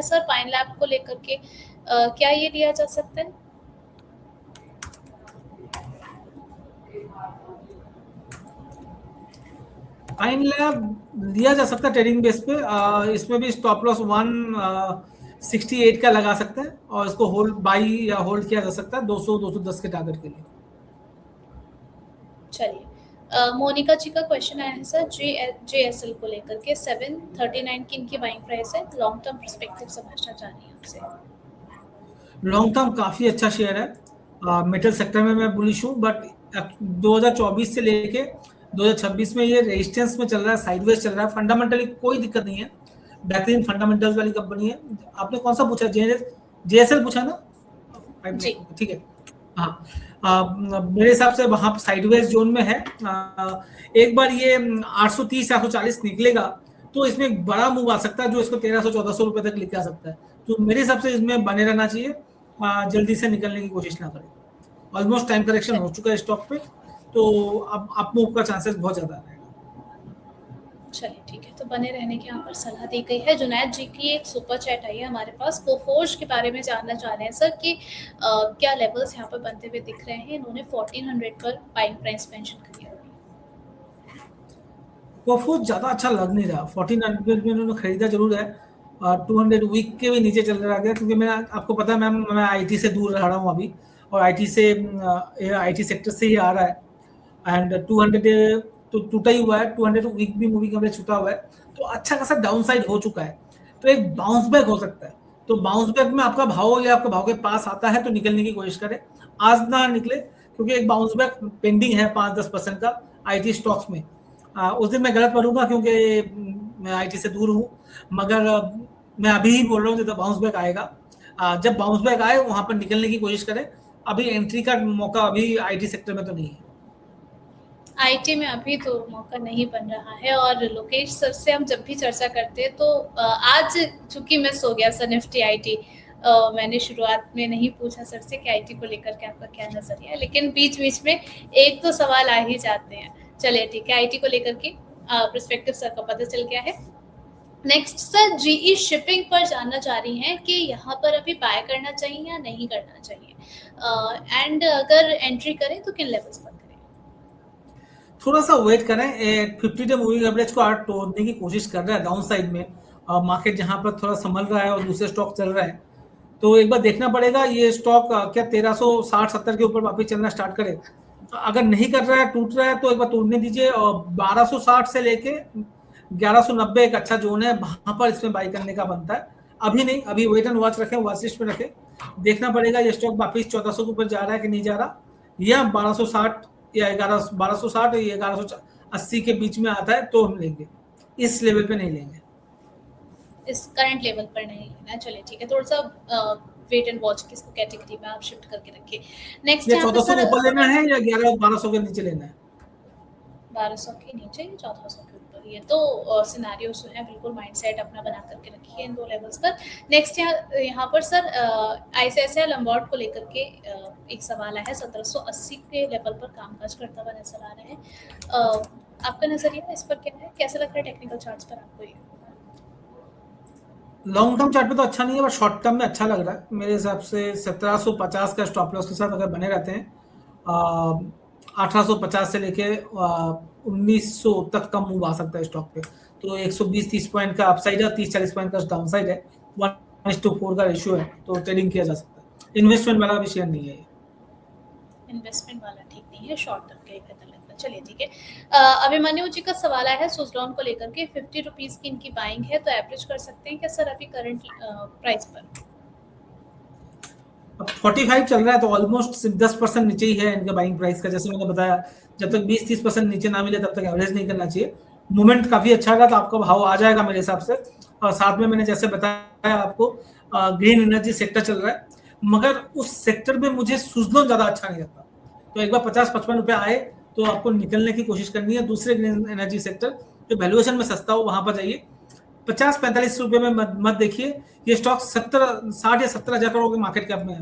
Sir pine lab को लेकर के, क्या ये लिया जा सकता है? पाइन लैब लिया जा सकता है ट्रेडिंग बेस पे। इसमें भी स्टॉप लॉस 168 का लगा सकते हैं और इसको होल्ड बाई या होल्ड किया जा सकता है 200-210 के टारगेट के लिए। चलिए, मोनिका जी का क्वेश्चन आया है सर JSL को लेकर के 739 की इनकी बाइंग प्राइस है, लॉन्ग टर्म पर्सपेक्टिव समझना चाह रही हूँ आपसे। लॉन्ग टर्म काफी अच्छा शेयर है। मेटल सेक्टर में मैं बुलिश हूँ, बट 2024 से लेके 2026 में ये रेजिस्टेंस में चल रहा है, साइडवेज चल रहा है। फंडामेंटली कोई दिक्कत नहीं है, बेहतरीन फंडामेंटल्स वाली कंपनी है। आपने कौन सा पूछा? JSL पूछा ना? जी। ठीक है। हाँ, मेरे हिसाब से वहां साइडवेज जोन में है। एक बार ये 830-840 निकलेगा तो इसमें एक बड़ा मूव आ सकता है जो इसको 1300-1400 रुपए तक लेके आ सकता है। तो मेरे हिसाब से इसमें बने रहना चाहिए, जल्दी से निकलने की कोशिश ना करें। ऑलमोस्ट टाइम करेक्शन हो चुका है स्टॉक पे, तो अब अप मूव का चांसेस बहुत ज्यादा रहेगा। चलिए ठीक है, तो बने रहने की यहाँ पर सलाह दी गई है। जुनैद जी की एक सुपर चैट आई है हमारे पास, कोफोर्ज के बारे में जानना चाह रहे हैं सर कि क्या लेवल्स यहाँ पर बनते हुए दिख रहे हैं। इन्होंने 1400 पर बाइंग प्राइस मेंशन किया है। कोफोर्ज ज्यादा अच्छा लग नहीं रहा। 1400 में उन्होंने खरीदा जरूर है, 200 वीक के भी नीचे चल रहा गया, क्योंकि मैं आपको पता है मैम, मैं आईटी से दूर रह रहा हूँ अभी, और आईटी सेक्टर से ही आ रहा है। एंड 200 तो टूटा ही हुआ है, 200 वीक भी मूविंग एवरेज छूटा हुआ है, तो अच्छा खासा डाउन साइड हो चुका है। तो एक बाउंस बैक हो सकता है। तो बाउंस बैक में आपका भाव या आपका भाव के पास आता है तो निकलने की कोशिश करें, आज ना निकले, क्योंकि एक बाउंस बैक पेंडिंग है 5-10% का आईटी स्टॉक्स में। उस दिन मैं गलत पढ़ूंगा क्योंकि मैं आईटी से दूर हूँ, मगर मैं अभी ही बोल रहा हूँ जब बाउंस बैक आएगा, जब बाउंस बैक आए वहां पर निकलने की कोशिश करें। अभी एंट्री का मौका अभी आईटी सेक्टर में तो नहीं है। आईटी में अभी तो मौका नहीं बन रहा है। और लोकेश सर से हम जब भी चर्चा करते हैं तो आज चूंकि मिस हो गया सर निफ्टी आईटी, मैंने शुरुआत में नहीं पूछा सर से कि आईटी को लेकर के आपका क्या नजरिया है, लेकिन बीच बीच में एक तो सवाल आ ही जाते हैं। चलिए ठीक है, आईटी को लेकर के पर्सपेक्टिव सर का पता चल गया है। नेक्स्ट सर जीई शिपिंग पर जानना चाह रही हैं कि यहाँ पर अभी बाय करना चाहिए या नहीं करना चाहिए, एंड अगर एंट्री करें तो किन लेवल्स पर करें? थोड़ा सा वेट करें। 50 डे मूविंग एवरेज को आज तोड़ने की कोशिश कर रहा है डाउन साइड में, मार्केट जहां पर थोड़ा संभल रहा है और दूसरे स्टॉक चल रहा है, तो एक बार देखना पड़ेगा ये स्टॉक क्या 1360-70 के ऊपर वापस चलना स्टार्ट करे। अगर नहीं कर रहा है, टूट रहा है, तो एक बार तोड़ने दीजिए। और 1260 से लेके 1190 एक अच्छा जोन है, वहां पर इसमें बाई करने का बनता है। अभी नहीं, अभी वेट एंड वॉच रखें, वॉच लिस्ट में रखें। देखना पड़ेगा ये स्टॉक वापस 1400 के ऊपर जा रहा है कि नहीं जा रहा, या 1260 या 1260 या 1180 के बीच में आता है तो हम लेंगे, इस लेवल पे नहीं लेंगे। इस करंट लेवल पर नहीं लेना। चलिए ठीक है, थोड़ा सा वेट एंड वॉच की इसको कैटेगरी में आप शिफ्ट करके रखिए। नेक्स्ट ये यहाँ पे 1400 सर के ऊपर लेना है या 1100-1200 के नीचे लेना है? 1200 के नीचे, 1400 के ऊपर। ये तो सिनेरियोस जो है बिल्कुल माइंडसेट अपना बना करके रखिए इन दो लेवल्स पर। नेक्स्ट यहाँ पर सर आईसीआईसीआई लंबार्ड को लेकर के एक सवाल आया है। 1780 के लेवल पर कामकाज करता हुआ नजर आ रहा है। आपका नजरिया इस पर क्या है, कैसा लग रहा है टेक्निकल चार्ट्स पर आपको ये? लॉन्ग टर्म चार्ट पे तो अच्छा नहीं है, बट शॉर्ट टर्म में अच्छा लग रहा है मेरे हिसाब से। 1750 का स्टॉप लॉस के साथ अगर बने रहते हैं, 1850 से लेके 1900 तक का मूव आ सकता है स्टॉक पे। तो 120-30 पॉइंट का अपसाइड है, 30-40 पॉइंट का डाउन साइड है, 1:4 का रेशियो है, तो ट्रेडिंग किया जा सकता है। इन्वेस्टमेंट वाला भी शेयर नहीं है ये। इन्वेस्टमेंट वाला ठीक नहीं है, शॉर्ट टर्म के लिए बेहतर लगता है। चलिए ठीक है, अभिमन्यु जी का सवाल आया है सुजलॉन को लेकर के। 50 रुपीज की इनकी बाइंग है, तो एवरेज कर सकते हैं क्या सर अभी करंट प्राइस पर? अब 45 चल रहा है, तो ऑलमोस्ट 10% नीचे ही है इनका बाइंग प्राइस का। जैसे मैंने बताया, जब तक 20-30% नीचे ना मिले तब तक एवरेज नहीं करना चाहिए। मोमेंट काफी अच्छा रहा तो आपका भाव आ जाएगा मेरे हिसाब से। और साथ में मैंने जैसे बताया आपको, ग्रीन एनर्जी सेक्टर चल रहा है, मगर उस सेक्टर में मुझे सुजलॉन ज्यादा अच्छा नहीं लगता। तो एक बार 50-55 रुपए आए तो आपको निकलने की कोशिश करनी है। दूसरे ग्रीन एनर्जी सेक्टर जो वैल्यूएशन में सस्ता हो वहां पर जाइए। 50-45 रुपए में मत देखिए। ये स्टॉक 60 या 70 हजार करोड़ के मार्केट कैप में है।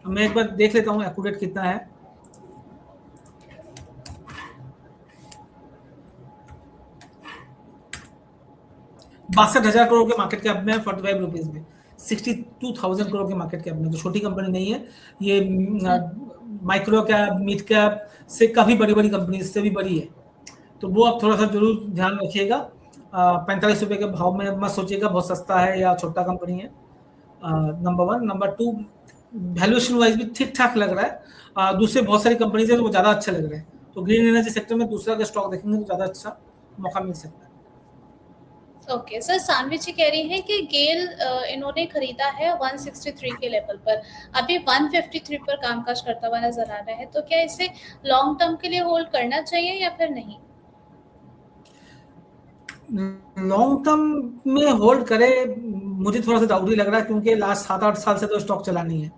मैं एक बार देख लेता हूँ एक्यूरेट कितना है। 62,000 करोड़ के मार्केट कैप में, 45 रुपीज में, 62,000 करोड़ के मार्केट कैप में, तो छोटी कंपनी नहीं है ये। माइक्रो कैप, मिड कैप से काफी बड़ी बड़ी कंपनी से भी बड़ी है, तो वो आप थोड़ा सा जरूर ध्यान रखिएगा। 45 रुपए के भाव में मत सोचिएगा बहुत सस्ता है या छोटा कंपनी है, नंबर 1। नंबर 2, वैल्यूएशन वाइज भी ठीक ठाक लग रहा है। दूसरे बहुत सारी कंपनीज है तो वो ज़्यादा अच्छे लग रहे हैं, तो ग्रीन एनर्जी सेक्टर में दूसरा का स्टॉक देखेंगे तो ज़्यादा अच्छा मौका मिल सकता है। ओके सर, सानवी जी कह रही है कि गेल इन्होंने खरीदा है 163 के लेवल पर, अभी 153 पर कामकाज करता हुआ नजर आ रहा है, तो क्या इसे लॉन्ग टर्म के लिए होल्ड करना चाहिए या फिर नहीं? लॉन्ग टर्म में होल्ड करे, मुझे थोड़ा सा डाउट ही लग रहा है, क्योंकि लास्ट 7-8 साल से तो स्टॉक चला नहीं है।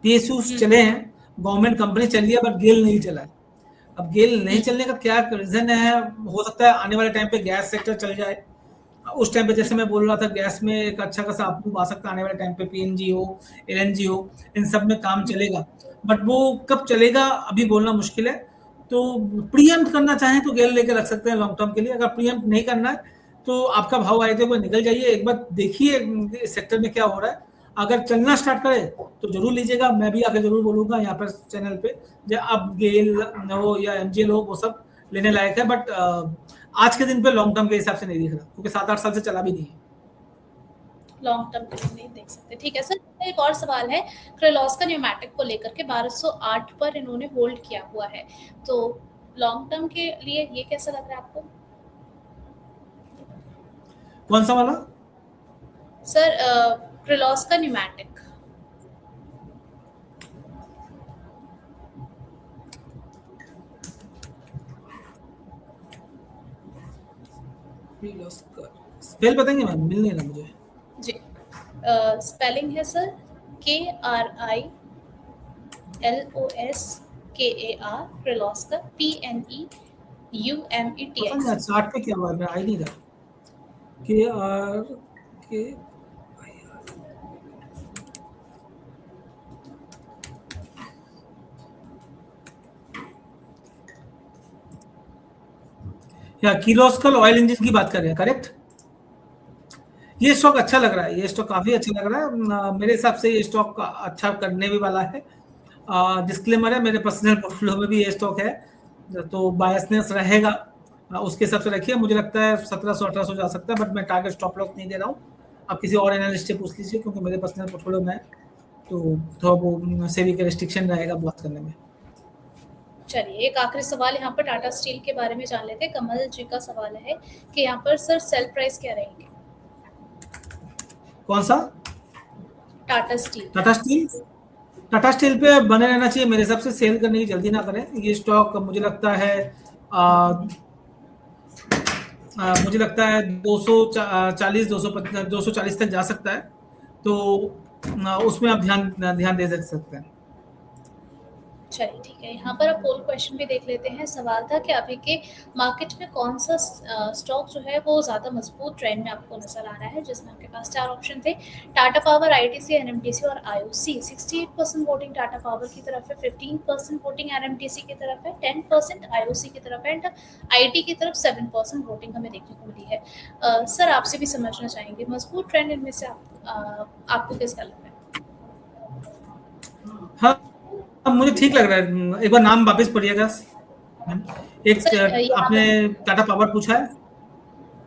पीएसयू चले हैं, गवर्नमेंट कंपनी चली है, बट गेल नहीं चला है। अब गेल नहीं चलने का क्या रीजन है? हो सकता है आने वाले टाइम पे गैस सेक्टर चल जाए, उस टाइम पे जैसे मैं बोल रहा था गैस में एक अच्छा खासा अप्रूव आ सकता है आने वाले टाइम पे, पीएनजी हो, एलएनजी हो, इन सब में काम चलेगा, बट वो कब चलेगा अभी बोलना मुश्किल है। तो प्रीएम्प्ट करना चाहें तो गेल लेके रख सकते हैं लॉन्ग टर्म के लिए। अगर प्रीएम्प्ट नहीं करना है तो आपका भाव आए थे वो निकल जाइए, एक बार देखिए इस सेक्टर में क्या हो रहा है। अगर चलना स्टार्ट करे तो जरूर लीजिएगा, मैं भी आके जरूर बोलूंगा यहाँ पर चैनल पे, जब अब गेल हो या एमजीएल हो वो सब लेने लायक है, बट आज के दिन पे लॉन्ग टर्म के हिसाब से नहीं दिख रहा, क्योंकि 7-8 साल से चला भी नहीं है। लॉन्ग टर्म के लिए नहीं देख सकते, ठीक है सर। एक और सवाल है क्रेलोस्कर न्यूमैटिक को लेकर के, 1208 पर इन्होंने होल्ड किया हुआ है, तो लॉन्ग टर्म के लिए ये कैसा लग रहा है आपको? कौन सा वाला सर? क्रेलोस्कर न्यूमैटिक। स्पेल बताएंगे मैम, मिल नहीं रहा मुझे जी। स्पेलिंग है सर KRILOSKAR, क्रेलोस्कर, PNEUMETX। चार्ट पे क्या हुआ है, आई नहीं रहा। के या किर्लोस्कर ऑयल इंजन की बात कर रहे हैं, करेक्ट? ये स्टॉक अच्छा लग रहा है, ये स्टॉक काफी अच्छा लग रहा है मेरे हिसाब से। ये स्टॉक अच्छा करने भी वाला है। डिस्क्लेमर है, मेरे पर्सनल पोर्टफोलियो में भी ये स्टॉक है, तो बायसनेस रहेगा, उसके हिसाब से रखिए। मुझे लगता है 1700-1800 जा सकता है, बट मैं टारगेट स्टॉप लॉस नहीं दे रहा हूँ। आप किसी और एनालिस्ट से पूछ लीजिए, क्योंकि मेरे पर्सनल पोर्टफोलियो में है, तो थोड़ा वो सेबी का रिस्ट्रिक्शन रहेगा बात करने में। चलिए, एक आखिरी सवाल यहाँ पर टाटा स्टील के बारे में जान लेते हैं। कमल जी का सवाल है कि यहाँ पर सर सेल प्राइस क्या रहेंगे? कौन सा? टाटा स्टील। टाटा स्टील पे बने रहना चाहिए मेरे हिसाब से, सेल करने की जल्दी ना करें। ये स्टॉक मुझे लगता है 240 तक जा सकता है, तो उसमें आप ध्यान दे सकते हैं। चलिए ठीक है, यहाँ पर आप पोल क्वेश्चन भी देख लेते हैं। सवाल था कि अभी के मार्केट में कौन सा स्टॉक जो है वो ज़्यादा मजबूत ट्रेंड में आपको नजर आ रहा है, जिसमें आपके पास 4 ऑप्शन थे। टाटा पावर, आईटीसी, एनएमटीसी और आईओसी। 68% वोटिंग टाटा पावर की तरफ है, 15% वोटिंग एनएमटीसी की तरफ है, 10% आईओसी की तरफ है, एंड आईटी की तरफ 7% वोटिंग हमें देखने को मिली है। सर आपसे भी समझना चाहेंगे मजबूत ट्रेंड इनमें से आपको किसका लग रहा है? हाँ, मुझे ठीक लग रहा है। एक बार नाम वापस पढ़िएगा। एक आपने टाटा पावर पूछा है?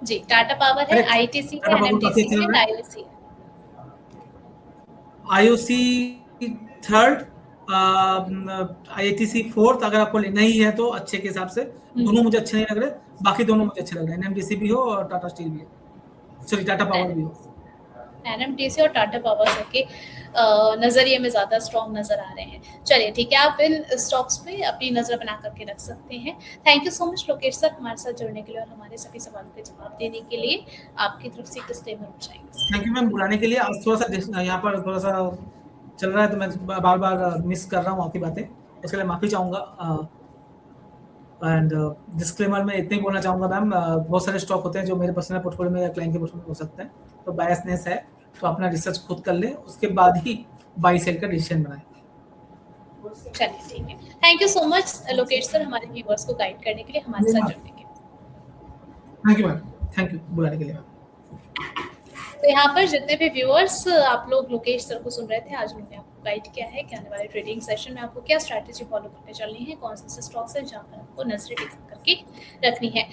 जी, टाटा पावर है, आईटीसी है, एनएमटीसी है, आईओसी है। IOC third, ITC fourth. अगर आपको लेना ही है तो अच्छे के हिसाब से, दोनों मुझे अच्छे नहीं लग रहे, बाकी दोनों मुझे अच्छे लग रहे हैं। एनएमटीसी भी हो और टाटा स्टील भी हो, सॉरी टाटा पावर भी हो। एनएमटीसी और टाटा पावर के नजरिए में ज्यादा स्ट्रॉन्ग नजर आ रहे हैं। चलिए ठीक है, आप इन स्टॉक्स पे अपनी नजर बना करके रख सकते हैं। Thank you so much Lokesh sir हमारे साथ जुड़ने के लिए और हमारे सभी सवालों के जवाब देने के लिए। आपकी तरफ से डिस्क्लेमर चाहिए। थैंक यू मैम बुलाने के लिए। आज थोड़ा सा यहाँ पर थोड़ा सा चल रहा है, तो मैं बार बार मिस कर रहा हूँ आपकी बातें, उसके लिए माफी चाहूँगा। एंड डिस्क्लेमर में इतना ही बोलना चाहूँगा मैम, बहुत सारे स्टॉक होते हैं जो मेरे पर्सनल पोर्टफोलियो में या क्लाइंट के पोर्टफोलियो में हो सकते हैं, तो बायसनेस है तो अपना रिसर्च खुद कर ले, उसके बाद ही बाई सेल का डिसीजन बनाए। चलिए ठीक है, thank you so much Lokesh sir हमारे व्यूअर्स को गाइड करने के लिए, हमारे साथ जुड़ने के लिए। Thank you ma'am, thank you बुलाने के लिए मैम। तो यहाँ पर जितने भी व्यूअर्स आप लोग लोकेश सर को सुन रहे थे, आज उन्होंने आपको गाइड किया है कि आने वाले ट्रेडिंग सेशन में आपको क्या स्ट्रैटेजी फॉलो करके चलनी है, कौन से स्टॉक्स है जहाँ पर आपको नजरें टिका करके रखनी है।